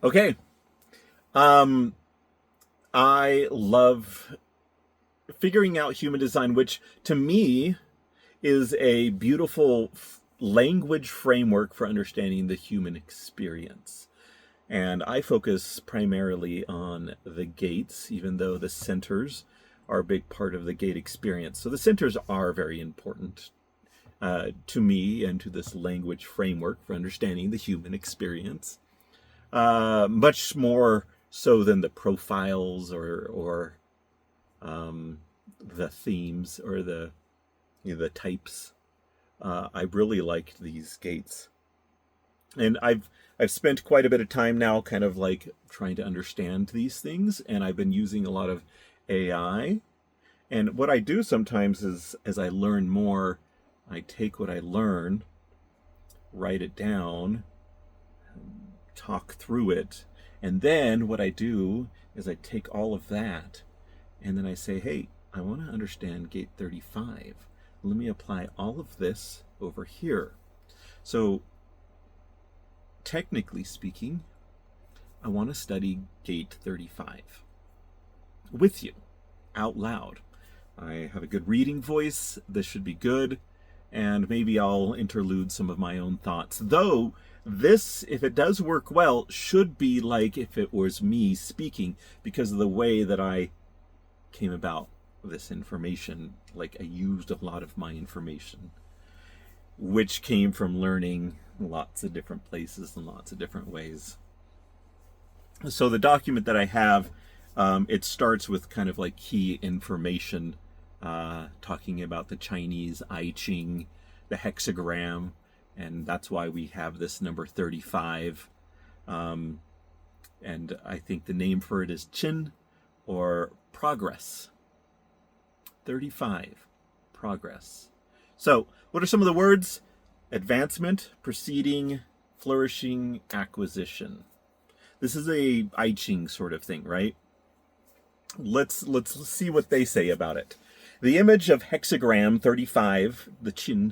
Okay. Um, I love figuring out human design, which to me is a beautiful language framework for understanding the human experience. And I focus primarily on the gates, even though the centers are a big part of the gate experience. So the centers are very important to me and to this language framework for understanding the human experience. Much more so than the profiles or the themes or the types. I really liked these gates, and I've spent quite a bit of time now, kind of like trying to understand these things, and I've been using a lot of AI. And what I do sometimes is, as I learn more, I take what I learn, write it down, talk through it, and then what I do is I take all of that and then I say, hey, I want to understand gate 35. Let me apply all of this over here. So, technically speaking, I want to study gate 35 with you out loud. I have a good reading voice. This should be good. And maybe I'll interlude some of my own thoughts. Though, this, if it does work well, should be like if it was me speaking because of the way that I came about this information. Like, I used a lot of my information, which came from learning lots of different places and lots of different ways. So the document that I have, it starts with kind of like key information, talking about the Chinese I Ching, the hexagram, and that's why we have this number 35. And I think the name for it is Qin, or progress. 35, progress. So, what are some of the words? Advancement, proceeding, flourishing, acquisition. This is a I Ching sort of thing, right? Let's see what they say about it. The image of hexagram 35, the Qin,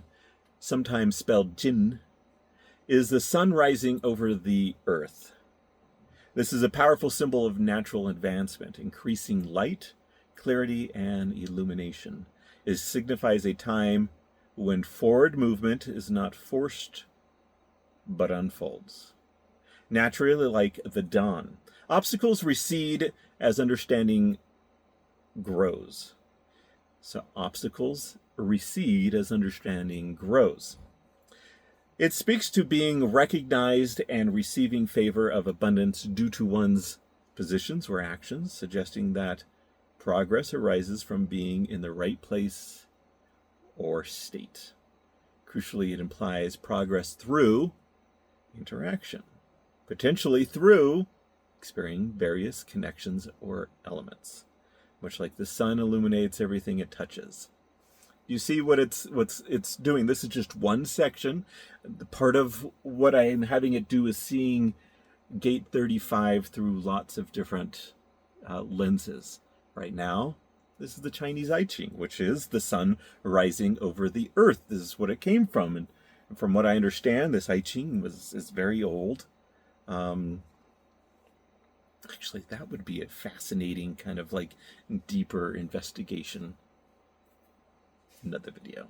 sometimes spelled Jin, is the sun rising over the earth. This is a powerful symbol of natural advancement, increasing light, clarity, and illumination. It signifies a time when forward movement is not forced but unfolds. Naturally, like the dawn, obstacles recede as understanding grows. So obstacles recede as understanding grows. It speaks to being recognized and receiving favor of abundance due to one's positions or actions, suggesting that progress arises from being in the right place or state. Crucially, it implies progress through interaction, potentially through experiencing various connections or elements, much like the sun illuminates everything it touches. You see what it's doing. This is just one section. Part of what I'm having it do is seeing gate 35 through lots of different lenses. Right now, this is the Chinese I Ching, which is the sun rising over the earth. This is what it came from. And from what I understand, this I Ching is very old. Actually, that would be a fascinating kind of like deeper investigation. Another video.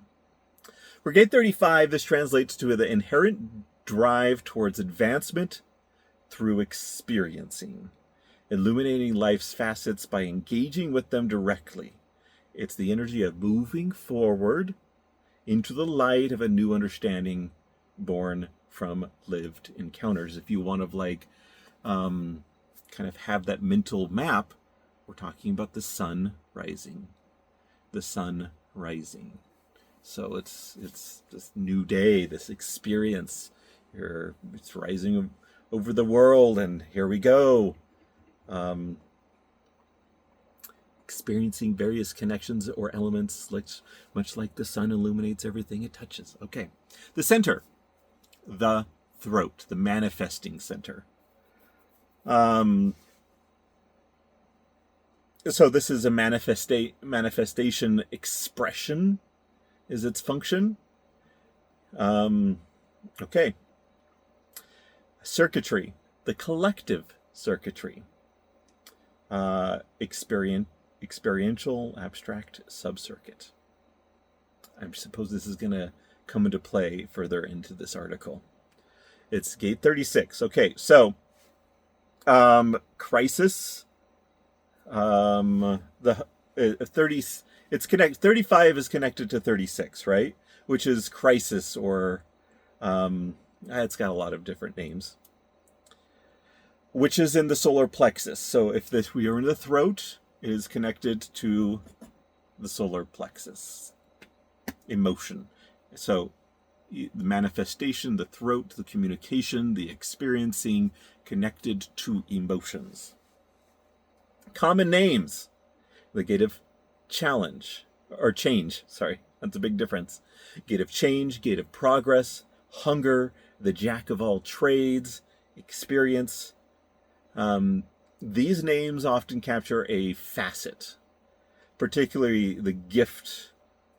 For gate 35, this translates to the inherent drive towards advancement through experiencing, illuminating life's facets by engaging with them directly. It's the energy of moving forward into the light of a new understanding born from lived encounters. If you want to like kind of have that mental map, we're talking about the sun rising. The sun rising. So it's this new day, this experience. It's rising over the world, and here we go. Experiencing various connections or elements, much like the sun illuminates everything it touches. Okay. The center, the throat, the manifesting center. So this is a manifestation expression is its function. Okay. Circuitry. the collective circuitry, experiential abstract subcircuit. I suppose this is going to come into play further into this article. It's gate 36. Okay, so crisis, the 30, it's connect 35 is connected to 36, right? Which is crisis, or it's got a lot of different names. Which is in the solar plexus. So if we are in the throat, it is connected to the solar plexus. Emotion. So the manifestation, the throat, the communication, the experiencing, connected to emotions. Common names. The gate of change. Sorry, that's a big difference. Gate of change, gate of progress, hunger, the jack of all trades, experience. These names often capture a facet, particularly the gift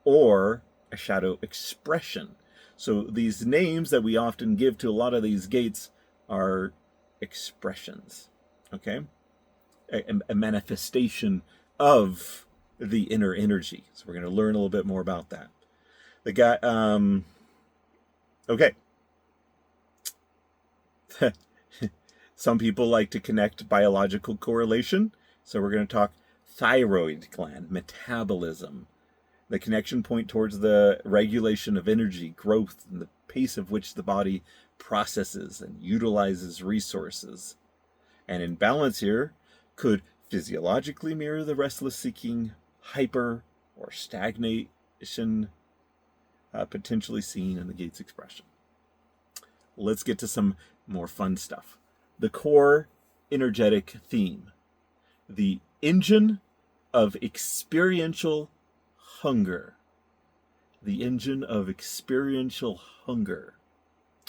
or a shadow expression. So these names that we often give to a lot of these gates are expressions, okay? A manifestation of the inner energy. So we're going to learn a little bit more about that. The guy, okay. Some people like to connect biological correlation. So we're going to talk thyroid gland, metabolism, the connection point towards the regulation of energy, growth, and the pace of which the body processes and utilizes resources. And in balance here could physiologically mirror the restless seeking, hyper, or stagnation potentially seen in the gate's expression. Let's get to some more fun stuff. The core energetic theme, the engine of experiential hunger. The engine of experiential hunger.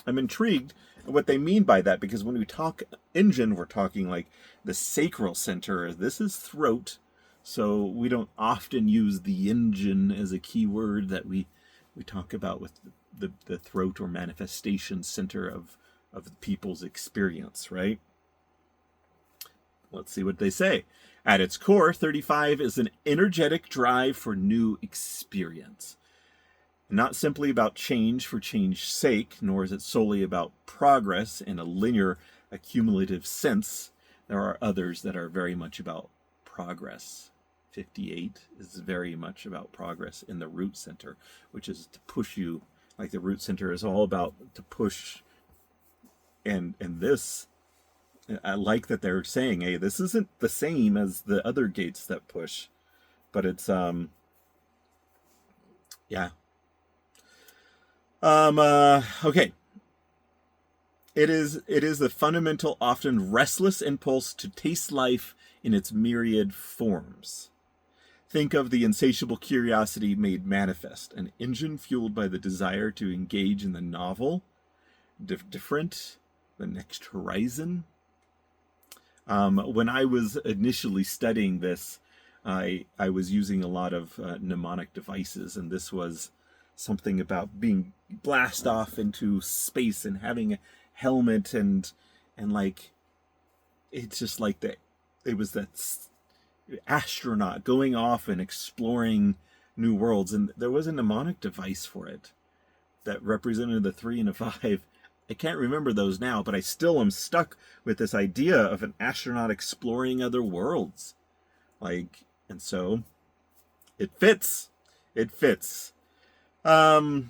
I'm intrigued at what they mean by that, because when we talk engine, we're talking like the sacral center. This is throat, so we don't often use the engine as a key word that we talk about with the throat or manifestation center of people's experience, right? Let's see what they say. At its core, 35 is an energetic drive for new experience. Not simply about change for change's sake, nor is it solely about progress in a linear, accumulative sense. There are others that are very much about progress. 58 is very much about progress in the root center, which is to push you, like the root center is all about to push. And this, I like that they're saying, hey, this isn't the same as the other gates that push, but it's, yeah. Okay. It is the fundamental, often restless impulse to taste life in its myriad forms. Think of the insatiable curiosity made manifest, an engine fueled by the desire to engage in the novel, different, the next horizon. When I was initially studying this, I was using a lot of mnemonic devices, and this was something about being blast off into space and having a helmet and like, it's just like that. It was that astronaut going off and exploring new worlds, and there was a mnemonic device for it that represented the 3 and a 5. I can't remember those now, but I still am stuck with this idea of an astronaut exploring other worlds. Like, and so it fits. It fits. Think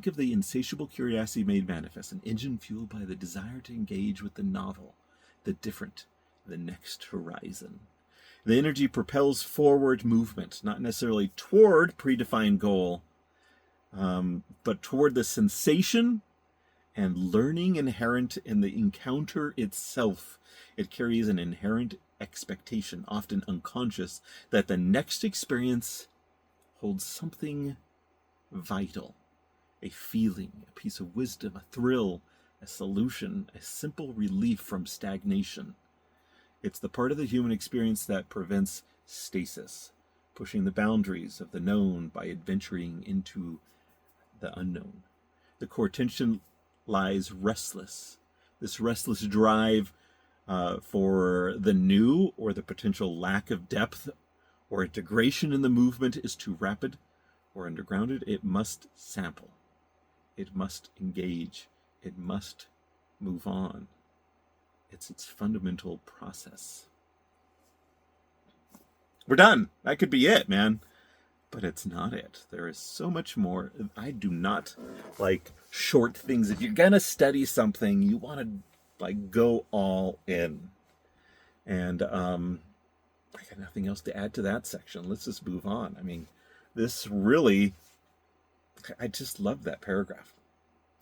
of the insatiable curiosity made manifest, an engine fueled by the desire to engage with the novel, the different, the next horizon. The energy propels forward movement, not necessarily toward predefined goal, but toward the sensation and learning inherent in the encounter itself. It carries an inherent expectation, often unconscious, that the next experience holds something vital, a feeling, a piece of wisdom, a thrill, a solution, a simple relief from stagnation. It's the part of the human experience that prevents stasis, pushing the boundaries of the known by adventuring into the unknown. The core tension lies restless, This restless drive for the new or the potential lack of depth or integration in the movement is too rapid or undergrounded. It must sample. It must engage. It must move on. It's its fundamental process. We're done. That could be it, man. But it's not it. There is so much more. I do not like short things. If you're going to study something, you want to like go all in. And I got nothing else to add to that section. Let's just move on. I mean, this really, I just love that paragraph.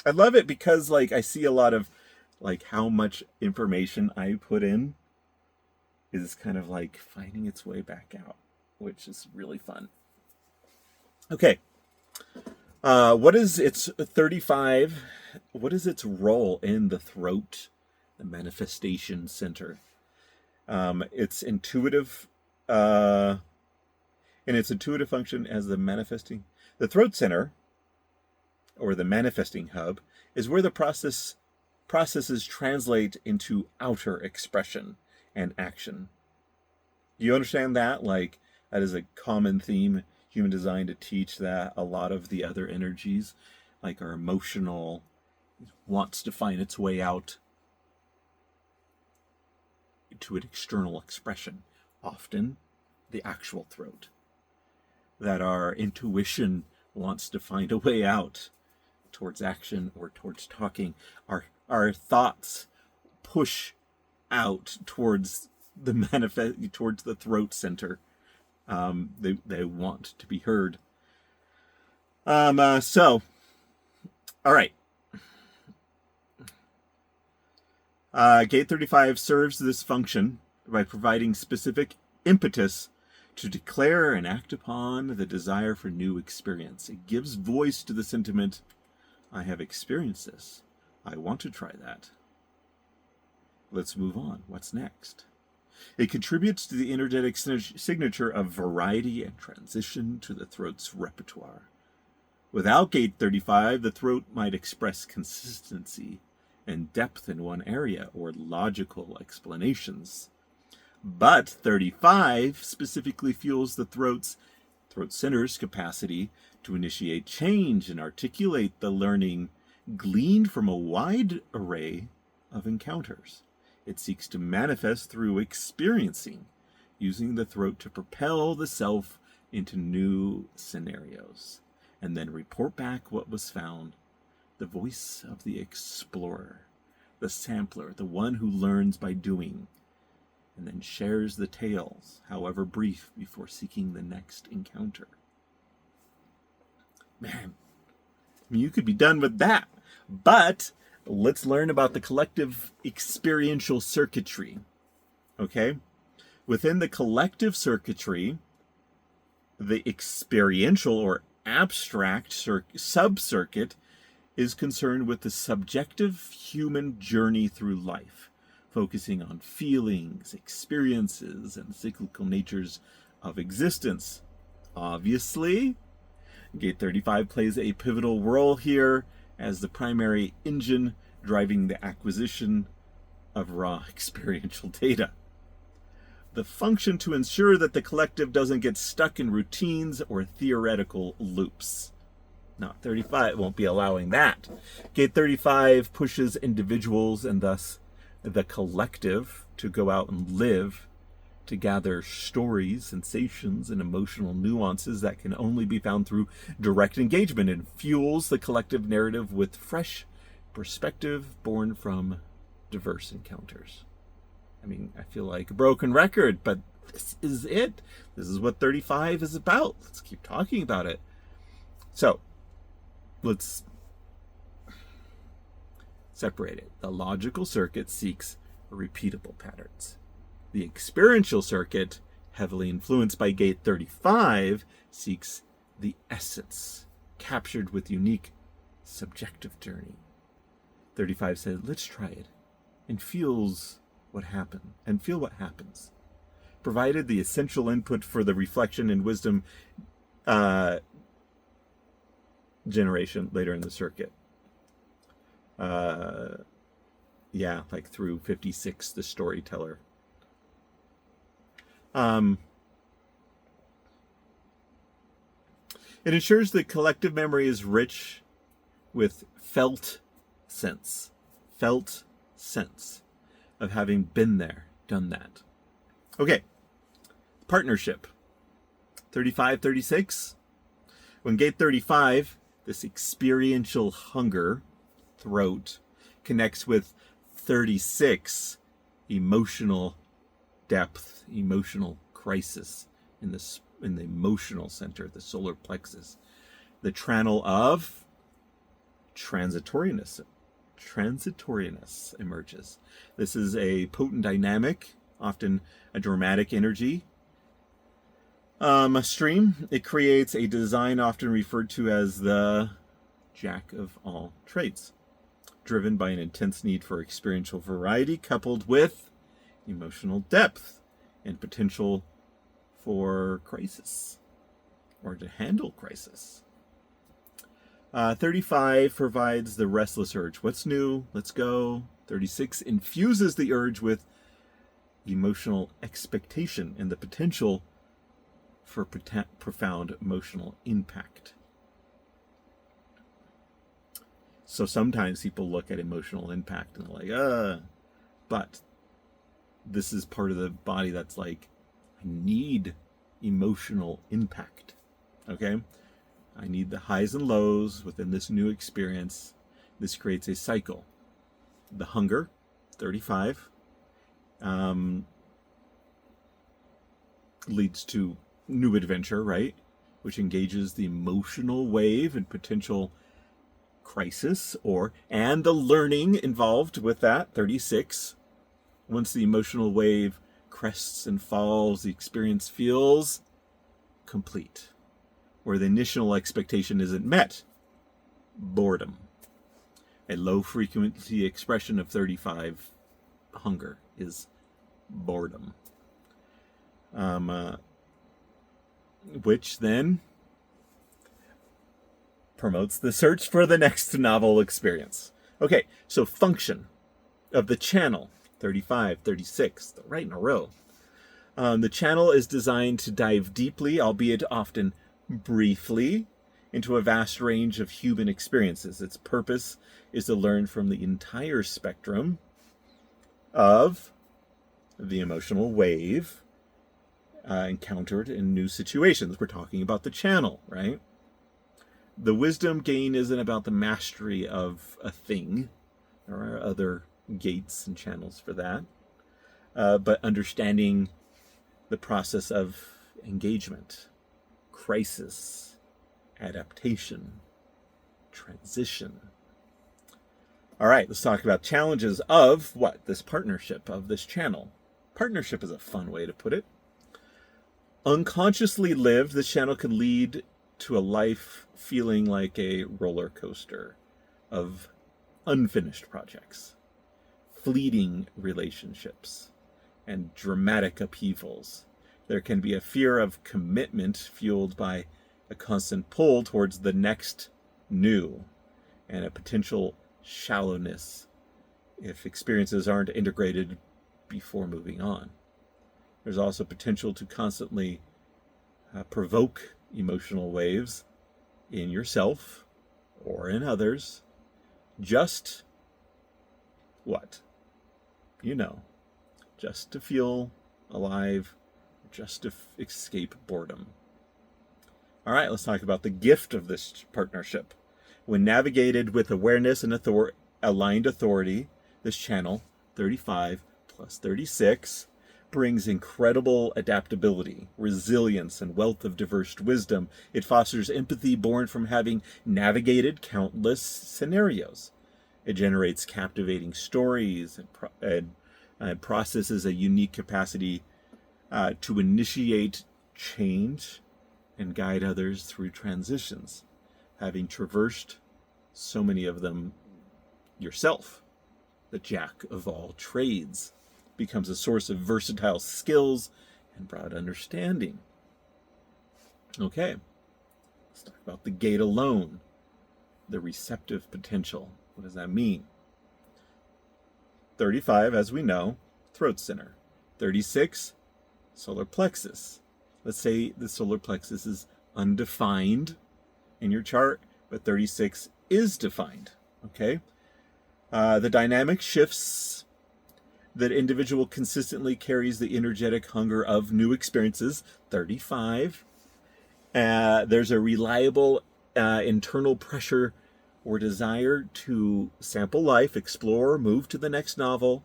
I love it because like I see a lot of like how much information I put in is kind of like finding its way back out, which is really fun. Okay. What is its 35? What is its role in the throat, the manifestation center? It's intuitive, in its intuitive function as the manifesting. The throat center, or the manifesting hub, is where the processes translate into outer expression and action. Do you understand that? Like, that is a common theme, human design, to teach that a lot of the other energies, like our emotional, wants to find its way out to an external expression, often the actual throat. That our intuition wants to find a way out towards action or towards talking. Our thoughts push out towards towards the throat center. They want to be heard. So, all right. Gate 35 serves this function by providing specific impetus to declare and act upon the desire for new experience. It gives voice to the sentiment, I have experienced this. I want to try that. Let's move on. What's next? It contributes to the energetic signature of variety and transition to the throat's repertoire. Without Gate 35, the throat might express consistency and depth in one area or logical explanations. But 35 specifically fuels the throat center's capacity to initiate change and articulate the learning gleaned from a wide array of encounters. It seeks to manifest through experiencing, using the throat to propel the self into new scenarios, and then report back what was found. The voice of the explorer, the sampler, the one who learns by doing, and then shares the tales, however brief, before seeking the next encounter. Man, I mean, you could be done with that. But let's learn about the collective experiential circuitry. Okay? Within the collective circuitry, the experiential or abstract sub-circuit is concerned with the subjective human journey through life, focusing on feelings, experiences, and cyclical natures of existence. Obviously, Gate 35 plays a pivotal role here as the primary engine driving the acquisition of raw experiential data. The function to ensure that the collective doesn't get stuck in routines or theoretical loops. Not 35 won't be allowing that. Gate 35 pushes individuals and thus the collective to go out and live, to gather stories, sensations, and emotional nuances that can only be found through direct engagement, and fuels the collective narrative with fresh perspective born from diverse encounters. I mean, I feel like a broken record, but this is it. This is what 35 is about. Let's keep talking about it. So, let's separate it. The logical circuit seeks repeatable patterns. The experiential circuit, heavily influenced by Gate 35, seeks the essence, captured with unique subjective journey. 35 said, let's try it, and feel what happens. Provided the essential input for the reflection and wisdom generation later in the circuit. Yeah, like through 56, the storyteller. Um, it ensures that collective memory is rich with sense, felt sense of having been there, done that. Okay, partnership. 35, 36. When gate 35, this experiential hunger, throat, connects with 36, emotional depth, emotional crisis in the emotional center, the solar plexus. The channel of transitoriness emerges. This is a potent dynamic, often a dramatic energy stream. It creates a design often referred to as the jack of all trades, driven by an intense need for experiential variety coupled with emotional depth and potential for crisis or to handle crisis. 35 provides the restless urge. What's new? Let's go. 36 infuses the urge with emotional expectation and the potential for profound emotional impact. So sometimes people look at emotional impact and they're like, but this is part of the body that's like, I need emotional impact. Okay? I need the highs and lows within this new experience. This creates a cycle. The hunger, 35, leads to new adventure, right? Which engages the emotional wave and potential crisis, and the learning involved with that, 36. Once the emotional wave crests and falls, the experience feels complete. Where the initial expectation isn't met, boredom. A low frequency expression of 35 hunger is boredom. Which then promotes the search for the next novel experience. Okay, so function of the channel, 35, 36, right in a row. The channel is designed to dive deeply, albeit often briefly, into a vast range of human experiences. Its purpose is to learn from the entire spectrum of the emotional wave encountered in new situations. We're talking about the channel, right? The wisdom gain isn't about the mastery of a thing. There are other gates and channels for that. But understanding the process of engagement, crisis, adaptation, transition. All right, let's talk about challenges of this partnership, of this channel. Partnership is a fun way to put it. Unconsciously lived, this channel can lead to a life feeling like a roller coaster of unfinished projects, fleeting relationships, and dramatic upheavals. There can be a fear of commitment fueled by a constant pull towards the next new, and a potential shallowness if experiences aren't integrated before moving on. There's also potential to constantly provoke emotional waves in yourself or in others. Just just to feel alive, just to escape boredom. All right, let's talk about the gift of this partnership. When navigated with awareness and aligned authority, this channel, 35 plus 36, brings incredible adaptability, resilience, and wealth of diverse wisdom. It fosters empathy born from having navigated countless scenarios. It generates captivating stories and processes a unique capacity to initiate change and guide others through transitions, having traversed so many of them yourself. The jack of all trades becomes a source of versatile skills and broad understanding. Okay, let's talk about the gate alone, the receptive potential. What does that mean? 35, as we know, throat center. 36, solar plexus. Let's say the solar plexus is undefined in your chart, but 36 is defined. Okay? The dynamic shifts. That individual consistently carries the energetic hunger of new experiences. 35. There's a reliable internal pressure or desire to sample life, explore, move to the next novel.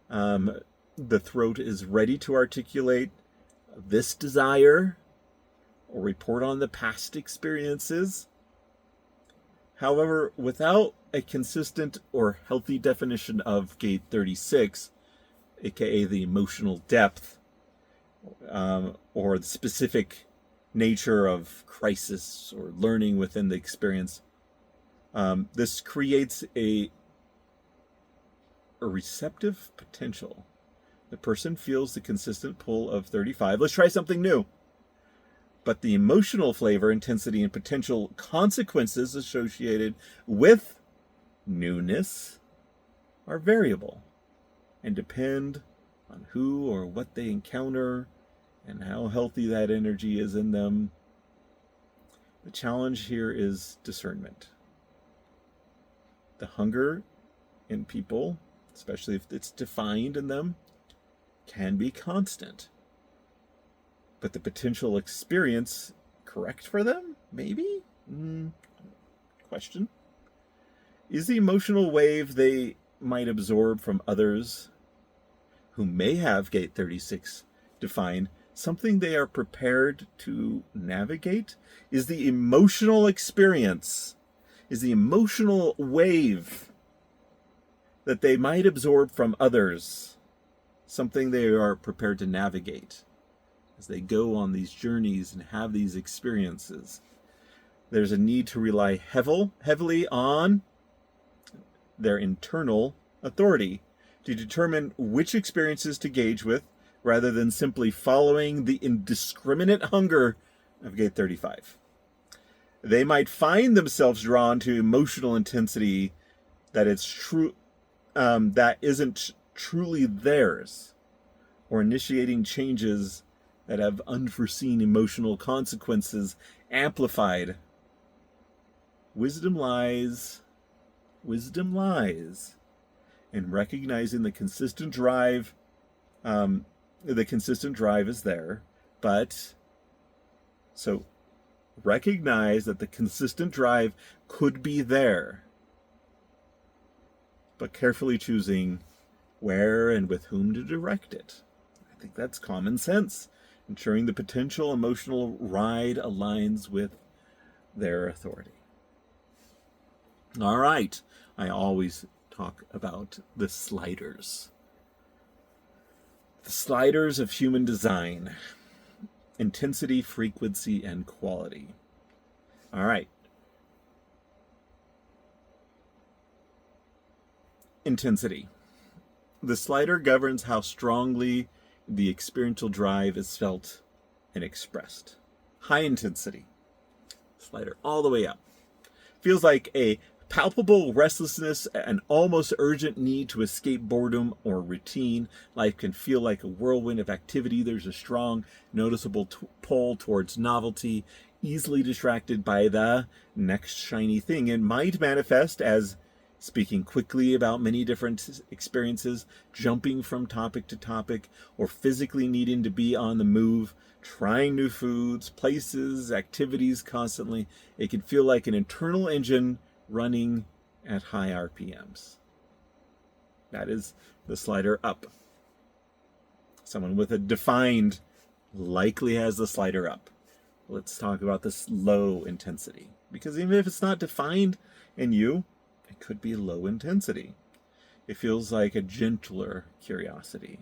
The throat is ready to articulate this desire or report on the past experiences. However, without a consistent or healthy definition of gate 36, aka the emotional depth, or the specific nature of crisis or learning within the experience, this creates a receptive potential. The person feels the consistent pull of 35. Let's try something new. But the emotional flavor, intensity, and potential consequences associated with newness are variable and depend on who or what they encounter and how healthy that energy is in them. The challenge here is discernment. The hunger in people, especially if it's defined in them, can be constant. But the potential experience correct for them? Maybe? Question. Is the emotional wave they might absorb from others who may have gate 36 defined something they are prepared to navigate? Is the emotional experience, is the emotional wave that they might absorb from others something they are prepared to navigate as they go on these journeys and have these experiences? There's a need to rely heavily on their internal authority to determine which experiences to gauge with, rather than simply following the indiscriminate hunger of gate 35. They might find themselves drawn to emotional intensity that isn't truly theirs, or initiating changes that have unforeseen emotional consequences amplified. Wisdom lies in recognizing the consistent drive. The consistent drive is there, but so recognize that the consistent drive could be there, but carefully choosing where and with whom to direct it. I think that's common sense, ensuring the potential emotional ride aligns with their authority. All right, I always talk about the sliders. The sliders of human design: intensity, frequency, and quality. All right. Intensity. The slider governs how strongly the experiential drive is felt and expressed. High intensity. Slider all the way up. Feels like a palpable restlessness, an almost urgent need to escape boredom or routine. Life can feel like a whirlwind of activity. There's a strong, noticeable pull towards novelty, easily distracted by the next shiny thing. It might manifest as speaking quickly about many different experiences, jumping from topic to topic, or physically needing to be on the move, trying new foods, places, activities constantly. It can feel like an internal engine running at high RPMs. That is the slider up. Someone with a defined likely has the slider up. Let's talk about this low intensity, because even if it's not defined in you, it could be low intensity. It feels like a gentler curiosity,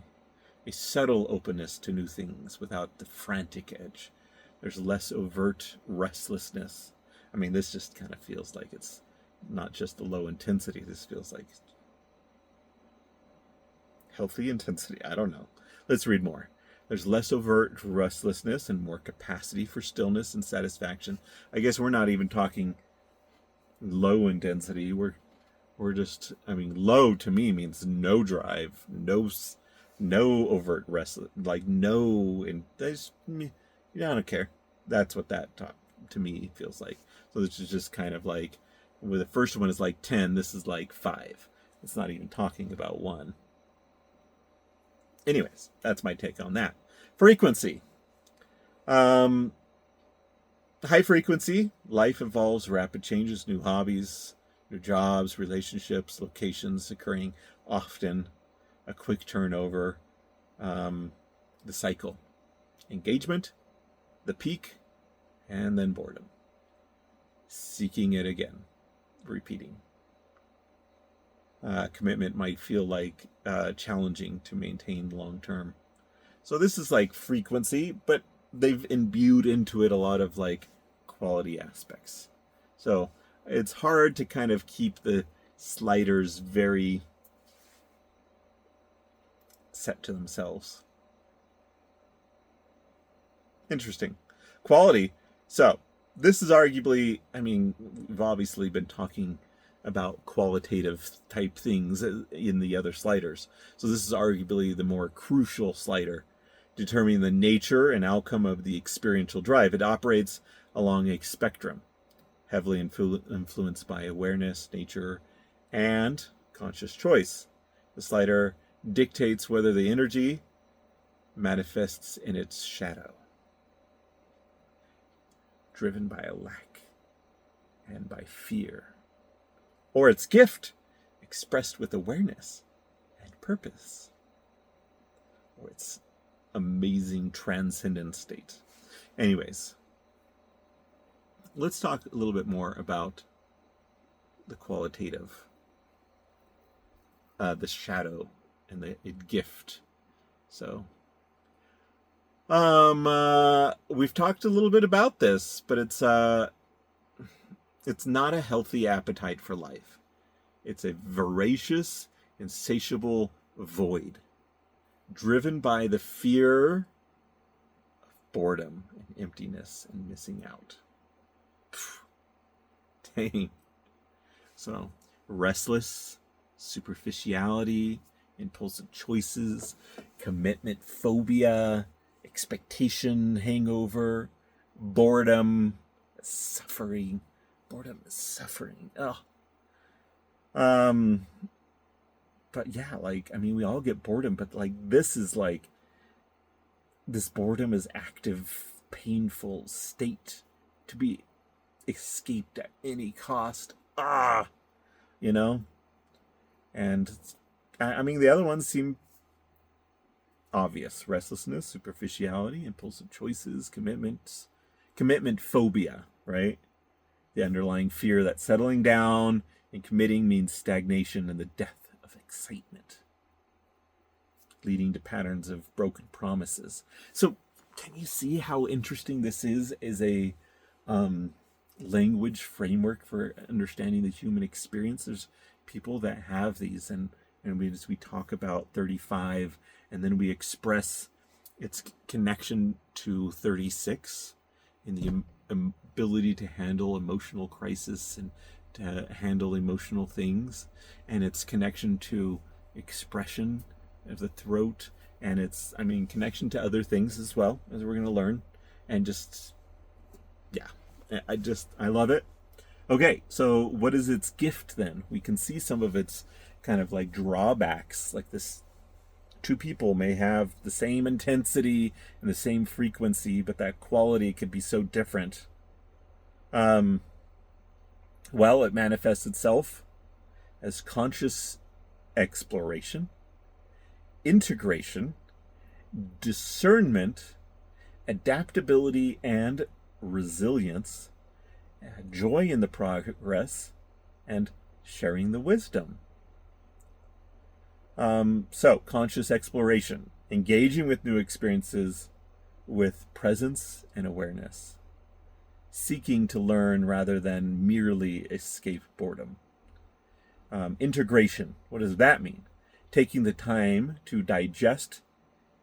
a subtle openness to new things without the frantic edge. There's less overt restlessness. I mean, this just kind of feels like it's not just the low intensity. This feels like healthy intensity. I don't know. Let's read more. There's less overt restlessness and more capacity for stillness and satisfaction. I guess we're not even talking low intensity. We're Or just, I mean, low to me means no drive, no overt wrestling, like no, and there's, I don't care. That's what that to me feels like. So this is just kind of like, where the first one is like 10, this is like 5. It's not even talking about 1. Anyways, that's my take on that. Frequency. High frequency, life involves rapid changes, new hobbies, new jobs, relationships, locations occurring often, a quick turnover, the cycle, engagement, the peak, and then boredom. Seeking it again, repeating. Commitment might feel like challenging to maintain long term. So this is like frequency, but they've imbued into it a lot of like quality aspects. So it's hard to kind of keep the sliders very set to themselves. Interesting. Quality. So this is arguably, I mean, we've obviously been talking about qualitative type things in the other sliders. So this is arguably the more crucial slider, determining the nature and outcome of the experiential drive. It operates along a spectrum, heavily influenced by awareness, nature, and conscious choice. The slider dictates whether the energy manifests in its shadow, driven by a lack and by fear, or its gift, expressed with awareness and purpose, or its amazing transcendent state. Anyways, let's talk a little bit more about the qualitative, the shadow and the gift. So, we've talked a little bit about this, but it's not a healthy appetite for life. It's a voracious, insatiable void, driven by the fear of boredom and emptiness and missing out. Dang. So, restless, superficiality, impulsive choices, commitment phobia, expectation hangover, boredom, suffering. Boredom is suffering. Ugh. But yeah, like, I mean, we all get boredom, but like, this is like, this boredom is active, painful state to be escaped at any cost. You know? And I mean, the other ones seem obvious. Restlessness, superficiality, impulsive choices, commitment phobia, right? The underlying fear that settling down and committing means stagnation and the death of excitement, leading to patterns of broken promises. So can you see how interesting this is as a language framework for understanding the human experience? There's people that have these, and as we talk about 35, and then we express its connection to 36 in the ability to handle emotional crisis and to handle emotional things, and its connection to expression of the throat, and its, I mean, connection to other things as well, as we're going to learn. And just, yeah, I love it. Okay, so what is its gift then? We can see some of its kind of like drawbacks, like this. Two people may have the same intensity and the same frequency, but that quality could be so different. Well, it manifests itself as conscious exploration, integration, discernment, adaptability, and resilience, joy in the progress, and sharing the wisdom. So, conscious exploration, engaging with new experiences with presence and awareness, seeking to learn rather than merely escape boredom. Integration, what does that mean? Taking the time to digest,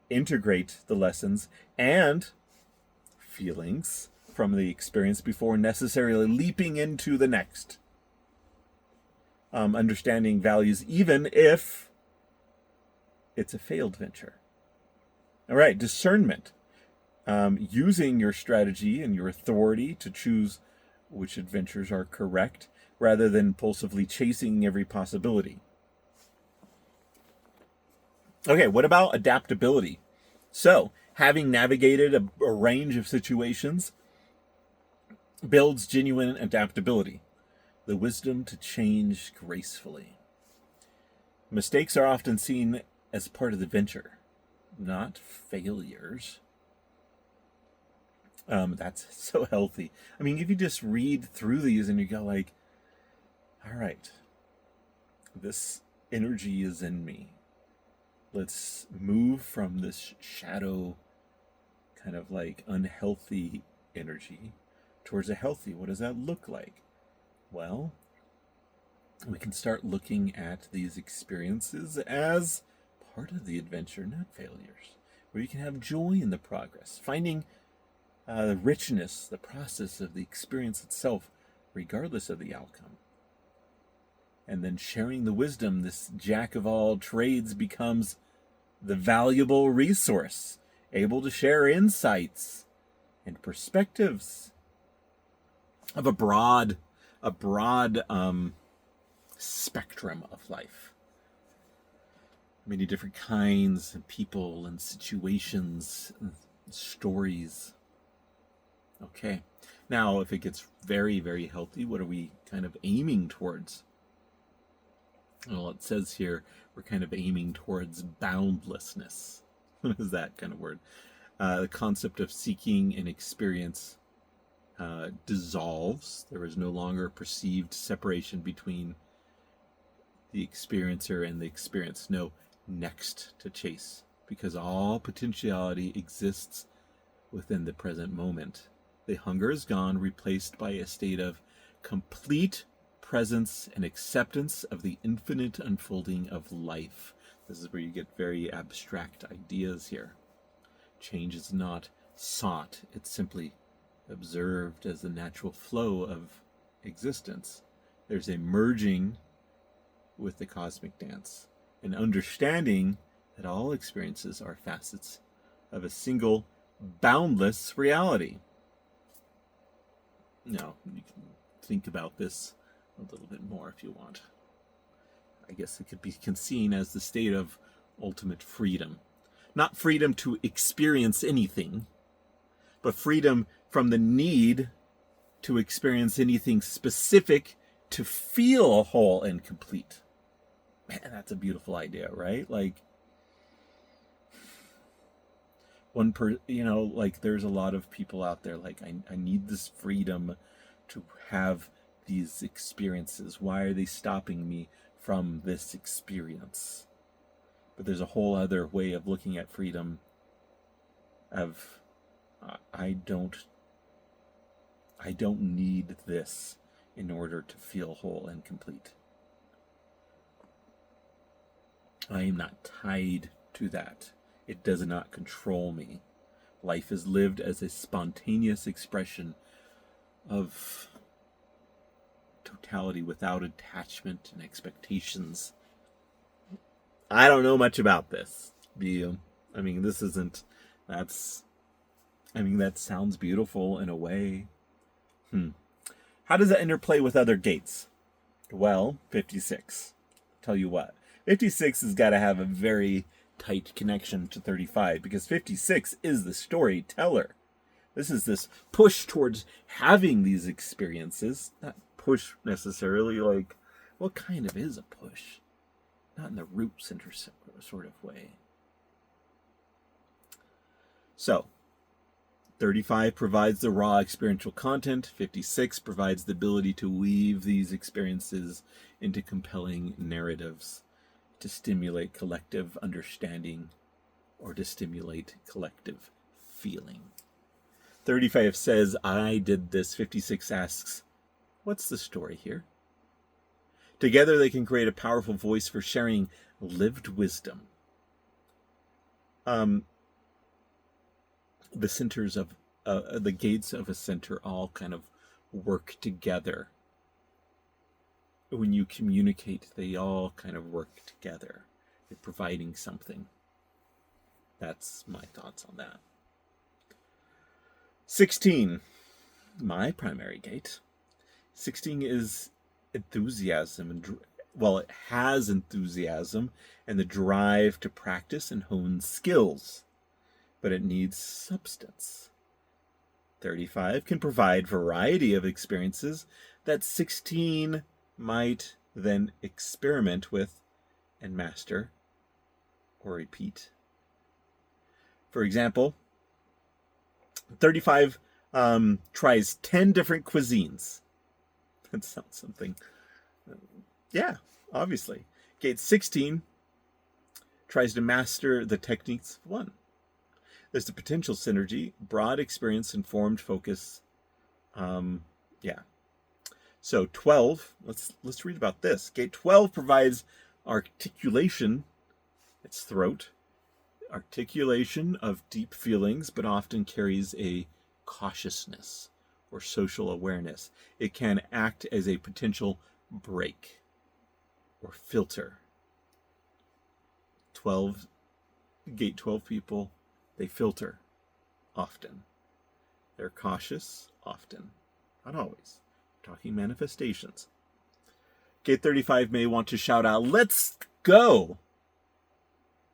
integrate the lessons and feelings from the experience before necessarily leaping into the next. understanding values, even if it's a failed venture. All right, discernment. Using your strategy and your authority to choose which adventures are correct rather than impulsively chasing every possibility. Okay, what about adaptability? So, having navigated a range of situations builds genuine adaptability, the wisdom to change gracefully. Mistakes are often seen as part of the venture, not failures. That's so healthy. I mean, if you just read through these and you go like, all right, this energy is in me. Let's move from this shadow kind of like unhealthy energy towards a healthy. What does that look like? Well, we can start looking at these experiences as part of the adventure, not failures, where you can have joy in the progress, finding the richness, the process of the experience itself, regardless of the outcome. And then sharing the wisdom, this jack of all trades becomes the valuable resource, able to share insights and perspectives of a broad spectrum of life. Many different kinds and people and situations and stories. Okay. Now, if it gets very, very healthy, what are we kind of aiming towards? Well, it says here we're kind of aiming towards boundlessness. What is that kind of word? The concept of seeking an experience dissolves. There is no longer a perceived separation between the experiencer and the experience. No next to chase, because all potentiality exists within the present moment. The hunger is gone, replaced by a state of complete presence and acceptance of the infinite unfolding of life. This is where you get very abstract ideas here. Change is not sought, it's simply observed as the natural flow of existence. There's a merging with the cosmic dance, an understanding that all experiences are facets of a single boundless reality. Now, you can think about this a little bit more if you want. I guess it could be seen as the state of ultimate freedom. Not freedom to experience anything, but freedom from the need to experience anything specific to feel whole and complete. Man, that's a beautiful idea, right? Like, like there's a lot of people out there like, I need this freedom to have these experiences. Why are they stopping me from this experience? But there's a whole other way of looking at freedom of I don't need this in order to feel whole and complete. I am not tied to that. It does not control me. Life is lived as a spontaneous expression of totality without attachment and expectations. I don't know much about this. Do you? I mean, that sounds beautiful in a way. How does that interplay with other gates? Well, 56. Tell you what. 56 has got to have a very tight connection to 35 because 56 is the storyteller. This is this push towards having these experiences. Not push necessarily like, what kind of is a push? Not in the root center sort of way. So, 35 provides the raw experiential content. 56 provides the ability to weave these experiences into compelling narratives to stimulate collective understanding or to stimulate collective feeling. 35 says, I did this. 56 asks, what's the story here? Together they can create a powerful voice for sharing lived wisdom. The centers of the gates of a center all kind of work together when you communicate, they all kind of work together. You're providing something. That's my thoughts on that. 16, my primary gate. 16 is enthusiasm, and it has enthusiasm and the drive to practice and hone skills, but it needs substance. 35 can provide variety of experiences that 16 might then experiment with and master or repeat. For example, 35 tries 10 different cuisines. That sounds something. Yeah, obviously. Gate 16 tries to master the techniques of one. There's the potential synergy, broad experience, informed focus. So 12, let's read about this. Gate 12 provides articulation, its throat, articulation of deep feelings, but often carries a cautiousness or social awareness. It can act as a potential break or filter. Gate 12 people, they filter often. They're cautious often, not always. We're talking manifestations. Gate 35 may want to shout out, "Let's go!"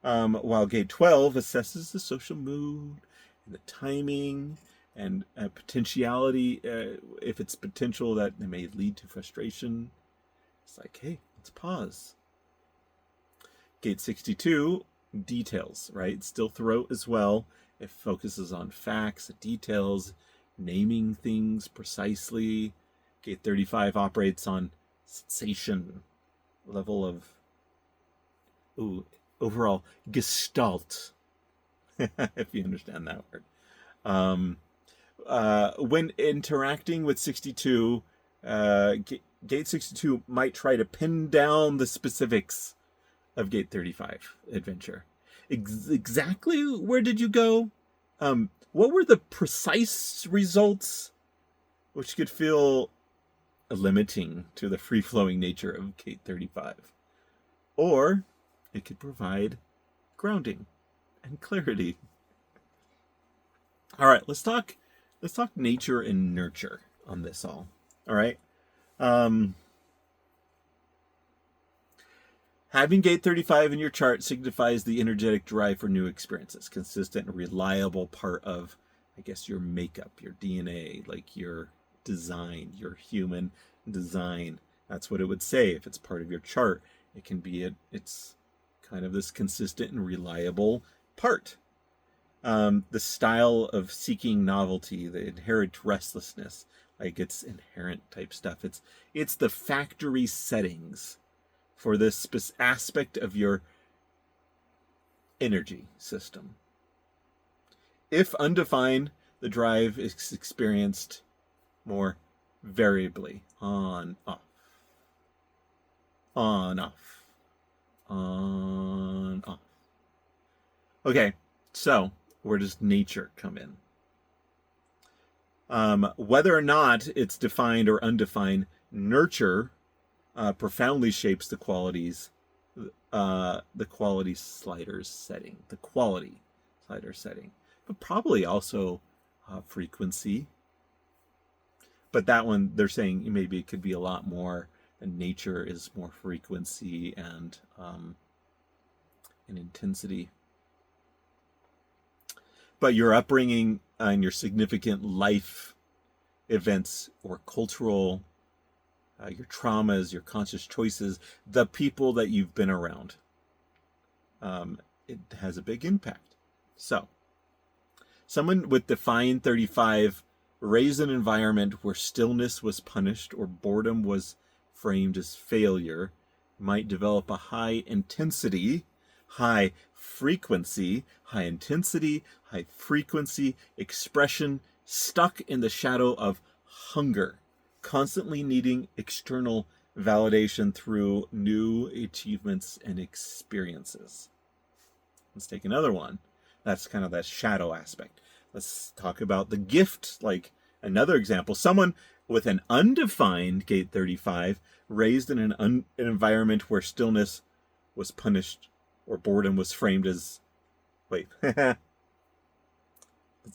While Gate 12 assesses the social mood and the timing and potentiality, if it's potential that it may lead to frustration. It's like, hey, let's pause. Gate 62, details, right? Still throat as well. It focuses on facts, details, naming things precisely. Gate 35 operates on sensation, level of overall gestalt, if you understand that word. When interacting with 62, Gate 62 might try to pin down the specifics of Gate 35 adventure. Exactly where did you go? What were the precise results, which could feel limiting to the free-flowing nature of Gate 35? Or it could provide grounding and clarity. All right, let's talk nature and nurture on this all. All right. Having Gate 35 in your chart signifies the energetic drive for new experiences, consistent and reliable part of, I guess, your makeup, your DNA, like your design, your human design. That's what it would say if it's part of your chart. It can be it's kind of this consistent and reliable part. The style of seeking novelty, the inherent restlessness, like it's inherent type stuff. It's the factory settings for this aspect of your energy system. If undefined, the drive is experienced more variably, on, off, on, off, on, off. Okay, so where does nature come in? Whether or not it's defined or undefined, nurture profoundly shapes the quality slider setting, but probably also frequency. But that one, they're saying maybe it could be a lot more, and nature is more frequency and intensity. But your upbringing and your significant life events or cultural, your traumas, your conscious choices, the people that you've been around, it has a big impact. So, someone with defined 35 raised an environment where stillness was punished or boredom was framed as failure might develop a high intensity, high frequency expression stuck in the shadow of hunger, constantly needing external validation through new achievements and experiences. Let's take another one. That's kind of that shadow aspect. Let's talk about the gift, like Another example, someone with an undefined gate 35 raised in an environment where stillness was punished or boredom was framed as, wait, let's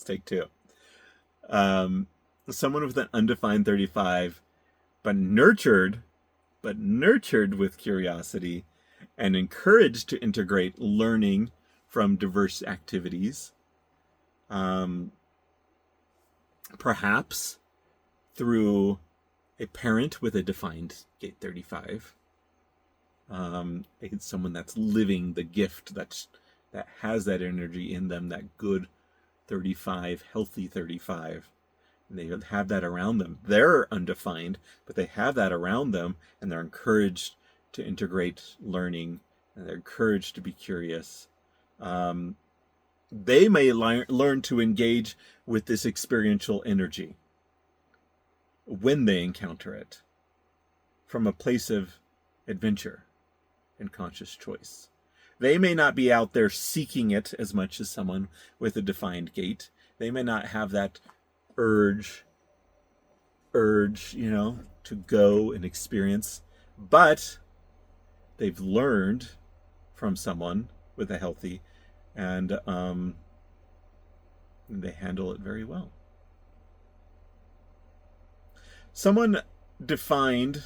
take two. Someone with an undefined 35, but nurtured with curiosity and encouraged to integrate learning from diverse activities, perhaps through a parent with a defined gate 35, someone that's living the gift that has that energy in them, that good 35, healthy 35. And they have that around them. They're undefined, but they have that around them, and they're encouraged to integrate learning, and they're encouraged to be curious. They may learn to engage with this experiential energy when they encounter it from a place of adventure and conscious choice. They may not be out there seeking it as much as someone with a defined gate. They may not have that urge, to go and experience, but they've learned from someone with a healthy, and they handle it very well. Someone defined,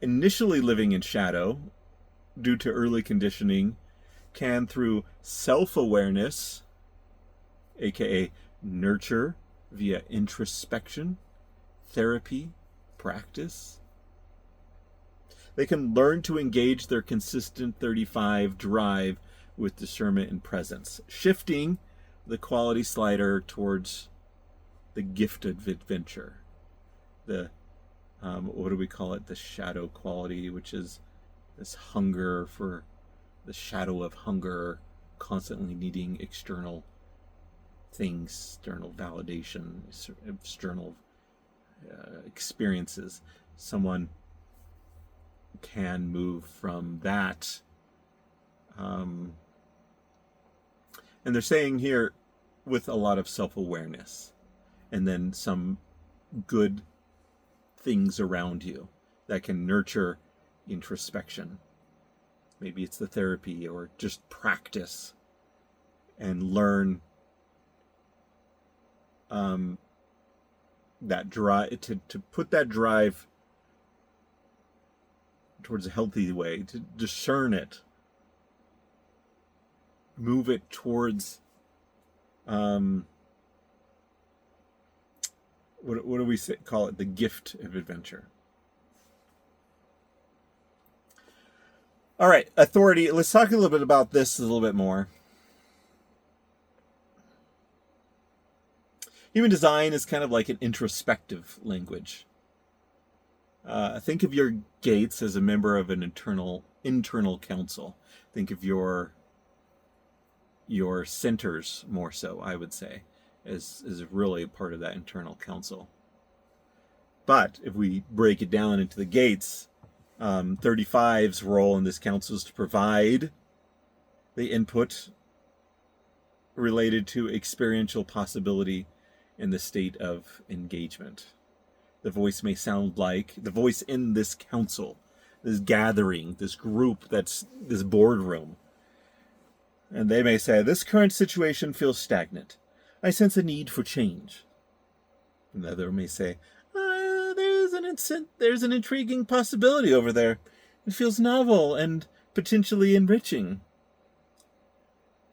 initially living in shadow due to early conditioning, can, through self-awareness, aka nurture via introspection, therapy, practice, they can learn to engage their consistent 35 drive with discernment and presence, shifting the quality slider towards the gifted adventure. The, what do we call it? The shadow quality, which is this hunger for the shadow of hunger, constantly needing external things, external validation, external experiences. Someone can move from that. And they're saying here with a lot of self-awareness, and then some good things around you that can nurture introspection. Maybe it's the therapy or just practice and learn that drive, to put that drive towards a healthy way, to discern it, move it towards what do we call it? The gift of adventure. All right, authority. Let's talk a little bit about this a little bit more. Human design is kind of like an introspective language. Think of your gates as a member of an internal council. Think of your centers more so, I would say, is really part of that internal council. But if we break it down into the gates, 35's role in this council is to provide the input related to experiential possibility in the state of engagement. The voice may sound like the voice in this council, this gathering, this group, that's this boardroom. And they may say, this current situation feels stagnant. I sense a need for change. Another may say, there's an intriguing possibility over there. It feels novel and potentially enriching.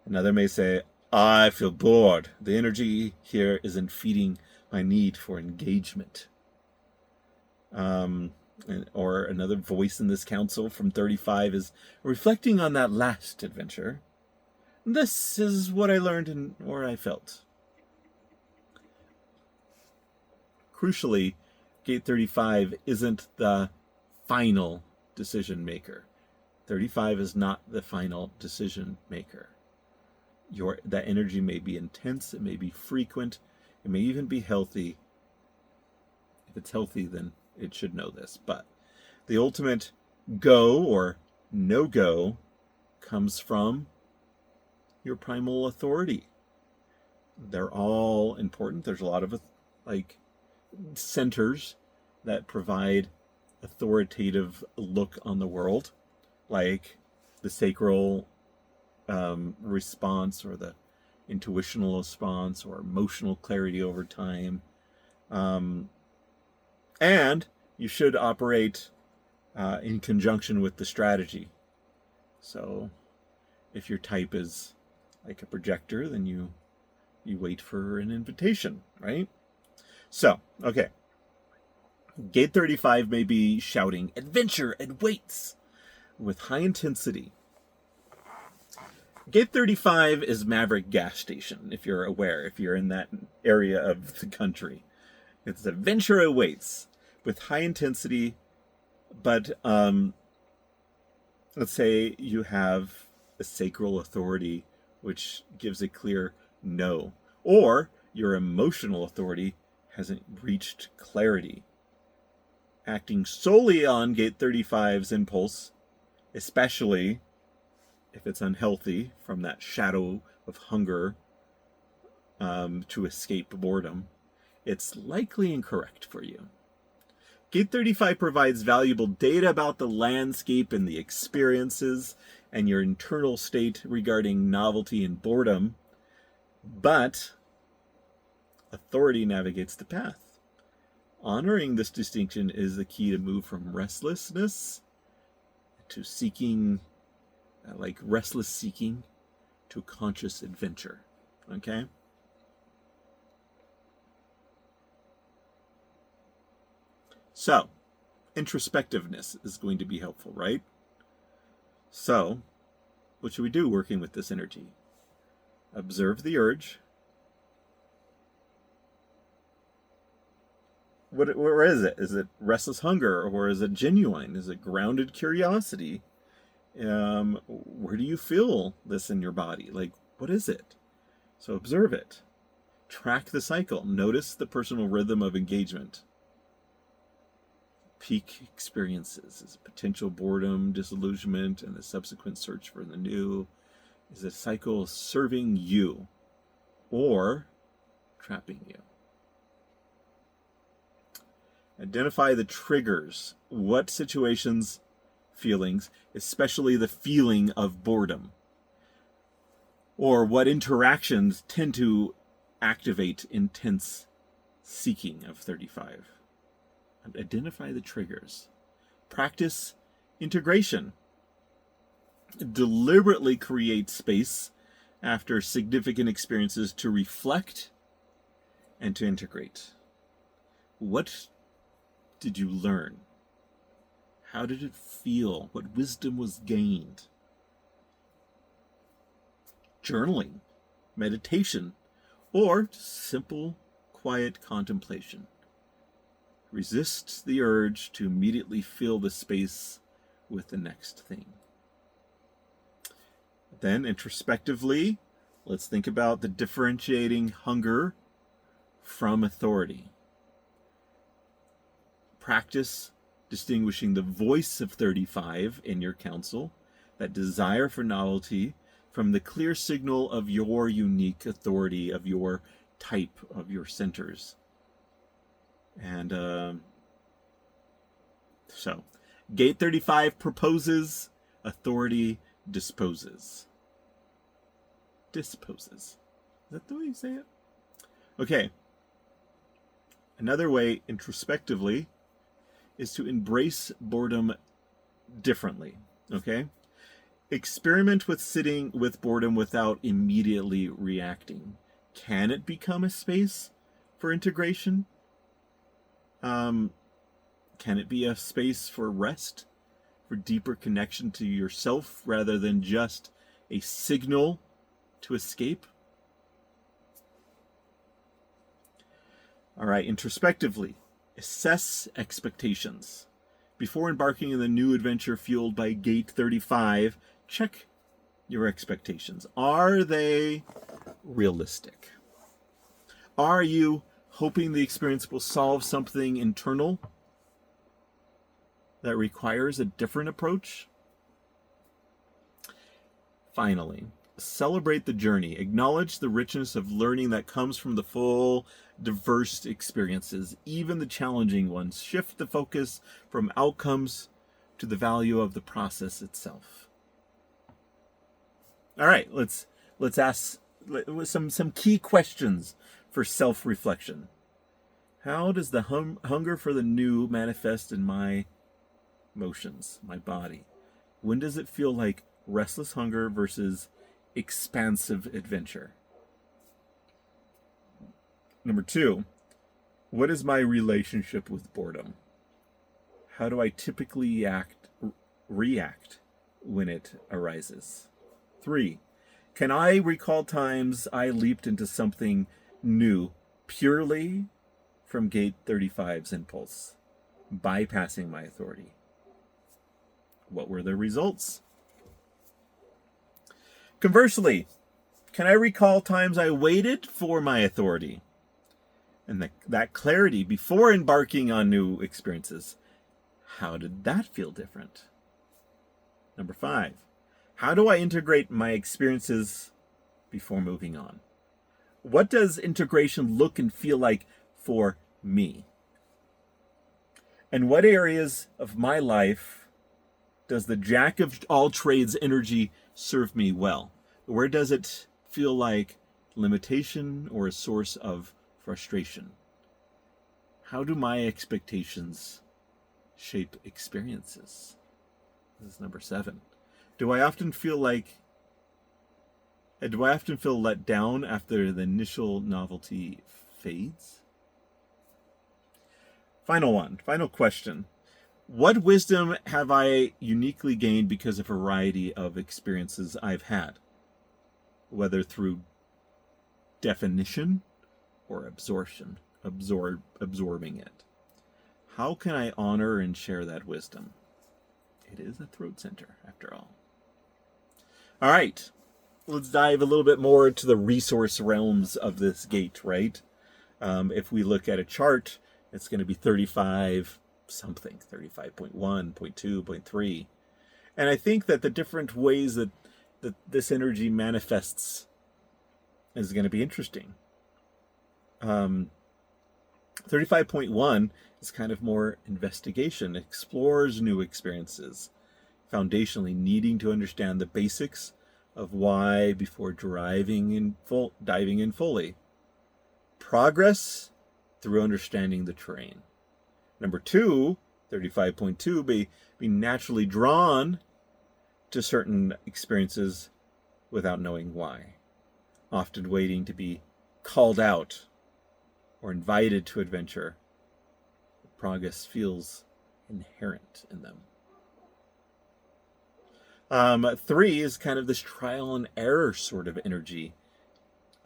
Another may say, I feel bored. The energy here isn't feeding my need for engagement. Or another voice in this council from 35 is reflecting on that last adventure. This is what I learned and or I felt. Crucially, Gate 35 isn't the final decision maker. 35 is not the final decision maker. That energy may be intense, it may be frequent, it may even be healthy. If it's healthy, then it should know this. But the ultimate go or no-go comes from your primal authority. They're all important. There's a lot of like centers that provide authoritative look on the world, like the sacral response, or the intuitional response, or emotional clarity over time. And you should operate in conjunction with the strategy. So if your type is like a projector, then you wait for an invitation, right? So, okay. Gate 35 may be shouting adventure and weights with high intensity. Gate 35 is Maverick gas station, if you're aware, if you're in that area of the country. It's adventure awaits with high intensity, but let's say you have a sacral authority which gives a clear no, or your emotional authority hasn't reached clarity. Acting solely on Gate 35's impulse, especially if it's unhealthy from that shadow of hunger to escape boredom, it's likely incorrect for you. Gate 35 provides valuable data about the landscape and the experiences and your internal state regarding novelty and boredom, but authority navigates the path. Honoring this distinction is the key to move from restlessness to seeking, like restless seeking, to conscious adventure. Okay? So, introspectiveness is going to be helpful, right? So, what should we do working with this energy? Observe the urge. Where is it? Is it restless hunger, or is it genuine? Is it grounded curiosity? Where do you feel this in your body? Like, what is it? So observe it. Track the cycle. Notice the personal rhythm of engagement. Peak experiences. Is it potential boredom, disillusionment, and the subsequent search for the new? Is the cycle serving you or trapping you? Identify the triggers. What situations, feelings, especially the feeling of boredom, or what interactions tend to activate intense seeking of 35. Identify the triggers. Practice integration. Deliberately create space after significant experiences to reflect and to integrate. What did you learn? How did it feel? What wisdom was gained? Journaling, meditation, or simple, quiet contemplation. Resist the urge to immediately fill the space with the next thing. Then, introspectively, let's think about the differentiating hunger from authority. Practice distinguishing the voice of 35 in your counsel, that desire for novelty, from the clear signal of your unique authority, of your type, of your centers. And so, Gate 35 proposes, authority disposes. Disposes. Is that the way you say it? Okay. Another way, introspectively, is to embrace boredom differently. Okay? Experiment with sitting with boredom without immediately reacting. Can it become a space for integration? Can it be a space for rest, for deeper connection to yourself, rather than just a signal to escape? All right, introspectively, assess expectations. Before embarking in the new adventure fueled by Gate 35, check your expectations. Are they realistic? Are you hoping the experience will solve something internal that requires a different approach? Finally, celebrate the journey, acknowledge the richness of learning that comes from the full, diverse experiences, even the challenging ones. Shift the focus from outcomes to the value of the process itself. All right, let's ask some key questions for self-reflection. How does the hunger for the new manifest in my motions, my body? When does it feel like restless hunger versus expansive adventure? Number 2, what is my relationship with boredom? How do I typically react when it arises? 3, can I recall times I leaped into something new purely from Gate 35's impulse, bypassing my authority? What were the results? Conversely, can I recall times I waited for my authority and that clarity before embarking on new experiences? How did that feel different? Number 5, how do I integrate my experiences before moving on? What does integration look and feel like for me? And what areas of my life does the jack of all trades energy serve me well? Where does it feel like limitation or a source of frustration? How do my expectations shape experiences? This is number 7. Do I often feel let down after the initial novelty fades? Final question. What wisdom have I uniquely gained because of a variety of experiences I've had, whether through definition or absorption, absorbing it? How can I honor and share that wisdom? It is a throat center, after all. All right, let's dive a little bit more into the resource realms of this gate, right? If we look at a chart, it's going to be 35 something, 35.1, 0.2, 0.3. And I think that the different ways that this energy manifests is going to be interesting. 35.1 is kind of more investigation, explores new experiences, foundationally needing to understand the basics of why before diving in fully. Progress through understanding the terrain. Number 2, 35.2, be naturally drawn to certain experiences without knowing why, often waiting to be called out or invited to adventure. Progress feels inherent in them. 3 is kind of this trial and error sort of energy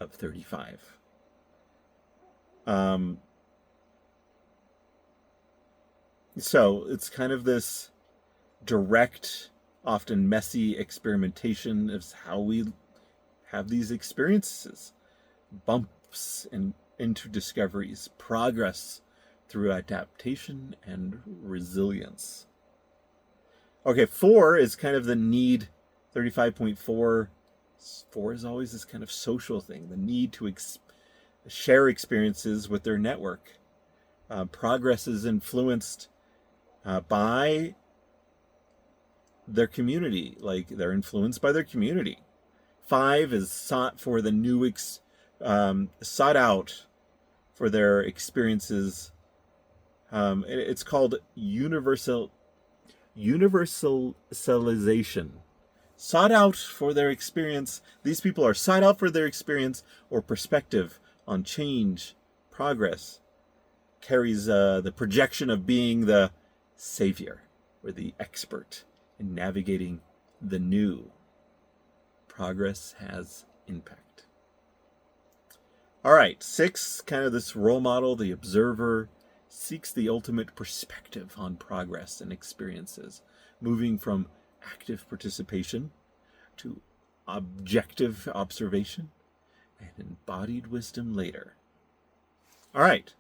of 35. So it's kind of this direct, often messy experimentation of how we have these experiences, bumps into discoveries, progress through adaptation and resilience. Okay, 4 is kind of the need. 35.4, 4 is always this kind of social thing, the need to share experiences with their network. Progress is influenced by their community, like they're influenced by their community. 5 is sought for the new, sought out for their experiences. It's called universalization. Sought out for their experience. These people are sought out for their experience or perspective on change, progress. Carries the projection of being the savior or the expert in navigating the new. Progress has impact. All right, 6, kind of this role model, the observer, seeks the ultimate perspective on progress and experiences, moving from active participation to objective observation and embodied wisdom later. All right.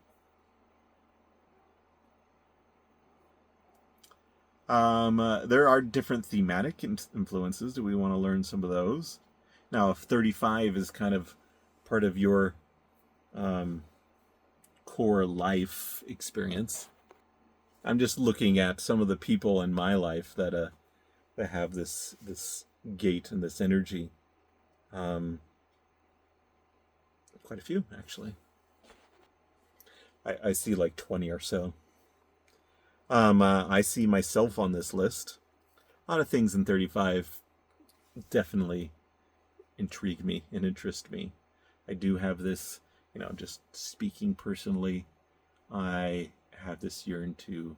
There are different thematic influences. Do we want to learn some of those? Now, if 35 is kind of part of your core life experience, I'm just looking at some of the people in my life that have this gate and this energy. Quite a few, actually. I see like 20 or so. I see myself on this list. A lot of things in 35 definitely intrigue me and interest me. I do have this, just speaking personally, I have this yearn to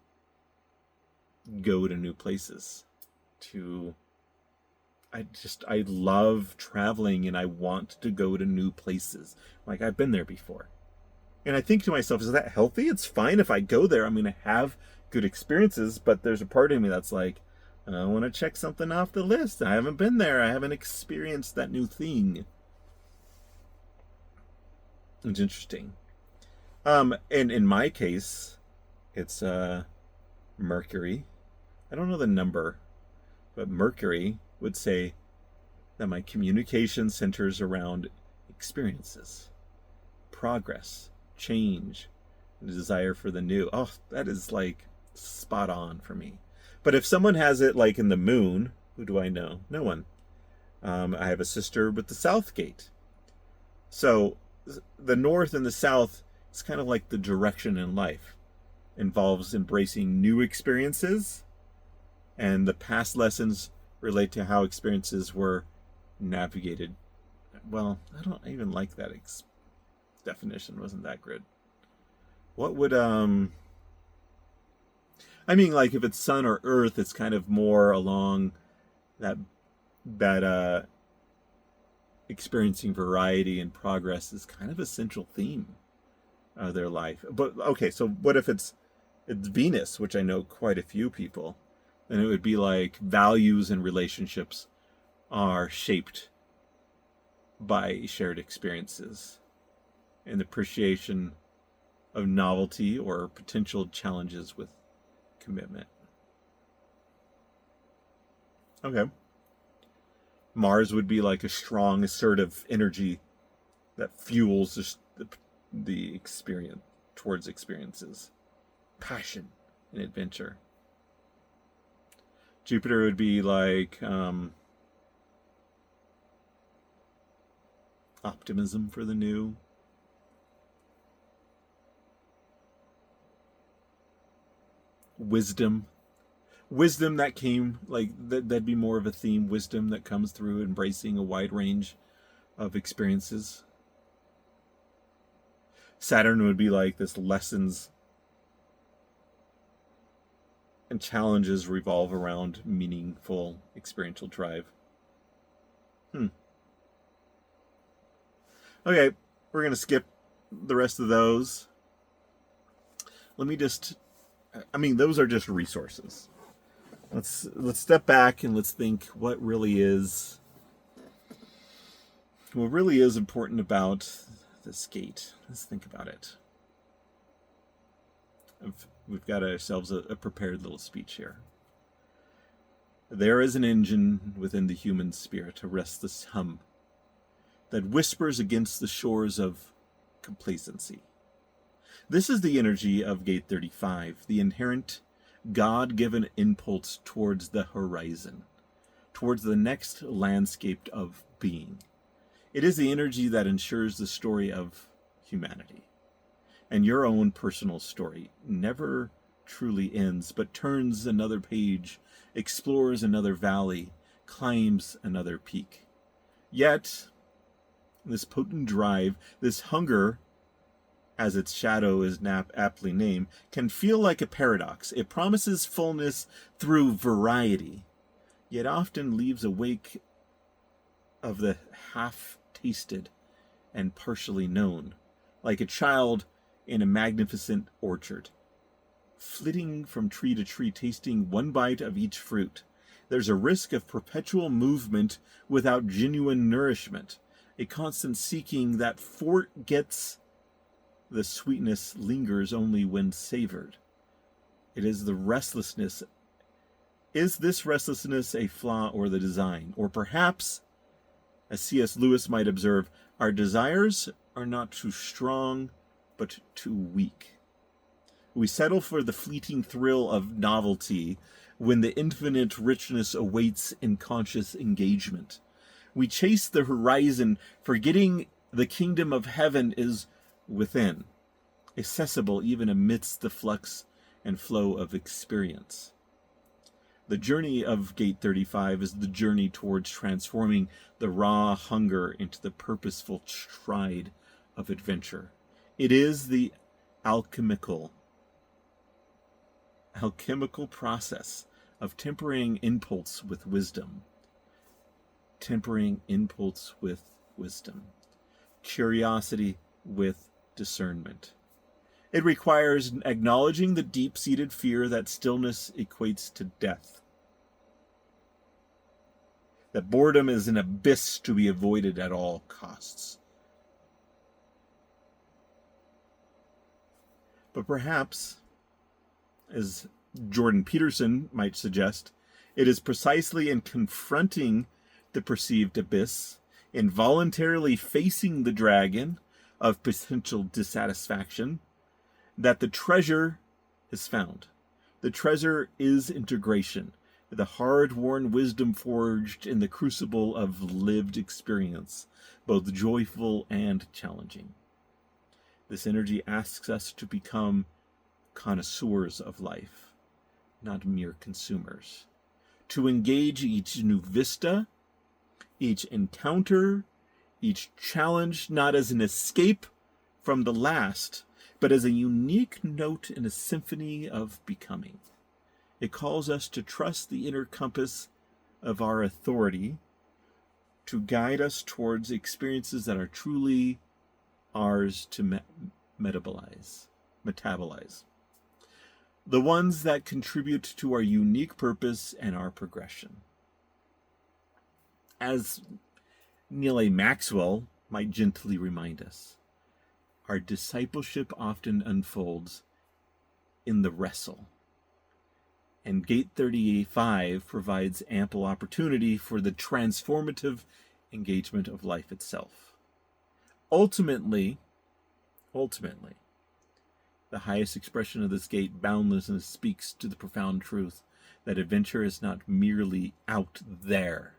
go to new places. I love traveling and I want to go to new places. Like, I've been there before. And I think to myself, is that healthy? It's fine if I go there. I'm going to have good experiences, but there's a part of me that's like, I want to check something off the list. I haven't been there. I haven't experienced that new thing. It's interesting. And in my case, it's Mercury. I don't know the number, but Mercury would say that my communication centers around experiences, progress, change, the desire for the new. Oh, that is like spot on for me. But if someone has it like in the moon, who do I know? No one. I have a sister with the South Gate. So the North and the South is kind of like the direction in life. Involves embracing new experiences, and the past lessons relate to how experiences were navigated. Well, I don't even like that definition. Wasn't that good? What would I mean, like, if it's sun or earth, it's kind of more along that experiencing variety and progress is kind of a central theme of their life. But okay, so what if it's Venus, which I know quite a few people, then it would be like values and relationships are shaped by shared experiences and appreciation of novelty or potential challenges with commitment. Okay. Mars would be like a strong, assertive energy that fuels the experience towards experiences, passion, and adventure. Jupiter would be like optimism for the new. Wisdom that came, like, that'd be more of a theme. Wisdom that comes through embracing a wide range of experiences. Saturn would be like this lessons and challenges revolve around meaningful experiential drive. Okay, we're gonna skip the rest of those. Let me just, those are just resources. Let's step back and let's think what really is important about this gate. Let's think about it. We've got ourselves a prepared little speech here. There is an engine within the human spirit, a restless hum that whispers against the shores of complacency. This is the energy of Gate 35, the inherent God-given impulse towards the horizon, towards the next landscape of being. It is the energy that ensures the story of humanity. And your own personal story never truly ends, but turns another page, explores another valley, climbs another peak. Yet, this potent drive, this hunger, as its shadow is aptly named, can feel like a paradox. It promises fullness through variety, yet often leaves a wake of the half-tasted and partially known, like a child in a magnificent orchard, flitting from tree to tree, tasting one bite of each fruit. There's a risk of perpetual movement without genuine nourishment, a constant seeking that forgets the sweetness lingers only when savored. It is the restlessness. Is this restlessness a flaw or the design? Or perhaps As C.S. Lewis might observe, our desires are not too strong, but too weak. We settle for the fleeting thrill of novelty when the infinite richness awaits in conscious engagement. We chase the horizon, forgetting the kingdom of heaven is within, accessible even amidst the flux and flow of experience. The journey of Gate 35 is the journey towards transforming the raw hunger into the purposeful stride of adventure. It is the alchemical process of tempering impulse with wisdom. Tempering impulse with wisdom. Curiosity with discernment. It requires acknowledging the deep-seated fear that stillness equates to death. That boredom is an abyss to be avoided at all costs. But perhaps, as Jordan Peterson might suggest, it is precisely in confronting the perceived abyss, in voluntarily facing the dragon of potential dissatisfaction, that the treasure is found. The treasure is integration, the hard-won wisdom forged in the crucible of lived experience, both joyful and challenging. This energy asks us to become connoisseurs of life, not mere consumers. To engage each new vista, each encounter, each challenge, not as an escape from the last, but as a unique note in a symphony of becoming. It calls us to trust the inner compass of our authority to guide us towards experiences that are truly ours to metabolize. The ones that contribute to our unique purpose and our progression. As Neal A. Maxwell might gently remind us, our discipleship often unfolds in the wrestle. And Gate 35 provides ample opportunity for the transformative engagement of life itself. Ultimately, the highest expression of this gate, boundlessness, speaks to the profound truth that adventure is not merely out there,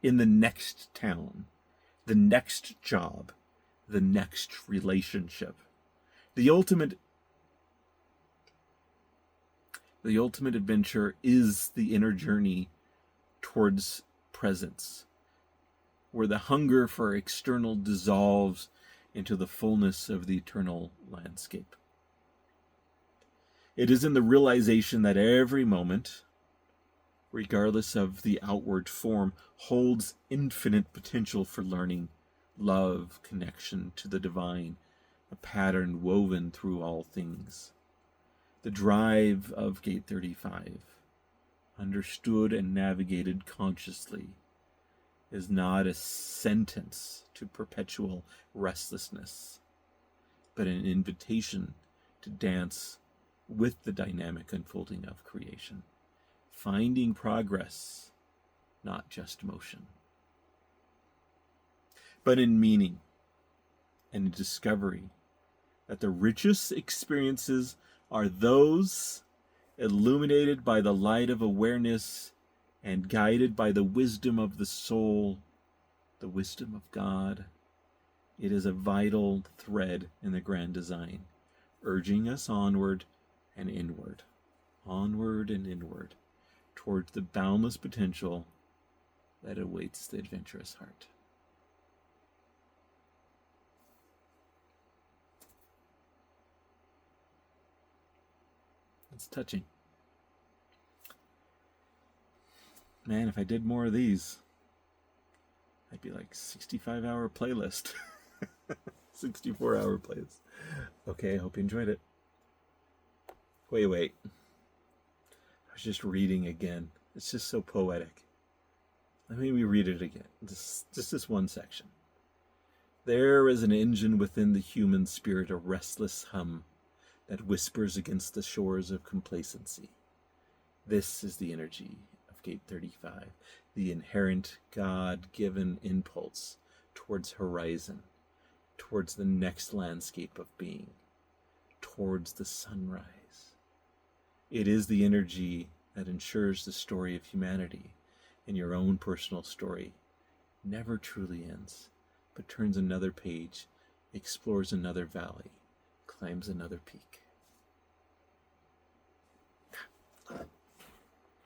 in the next town, the next job, the next relationship. The ultimate adventure is the inner journey towards presence, where the hunger for external dissolves into the fullness of the eternal landscape. It is in the realization that every moment, regardless of the outward form, holds infinite potential for learning, love, connection to the divine, a pattern woven through all things. The drive of Gate 35, understood and navigated consciously, is not a sentence to perpetual restlessness, but an invitation to dance with the dynamic unfolding of creation, finding progress, not just motion, but in meaning and in discovery that the richest experiences are those illuminated by the light of awareness and guided by the wisdom of the soul, the wisdom of God. It is a vital thread in the grand design, urging us onward and inward, towards the boundless potential that awaits the adventurous heart. It's touching. Man, if I did more of these, I'd be like 65-hour playlist. 64-hour playlist. Okay, I hope you enjoyed it. Wait. I was just reading again. It's just so poetic. Let me reread it again. Just this one section. There is an engine within the human spirit, a restless hum that whispers against the shores of complacency. This is the energy of Gate 35. the inherent God-given impulse towards horizon, towards the next landscape of being, towards the sunrise. It is the energy that ensures the story of humanity and your own personal story never truly ends, but turns another page, explores another valley, climbs another peak.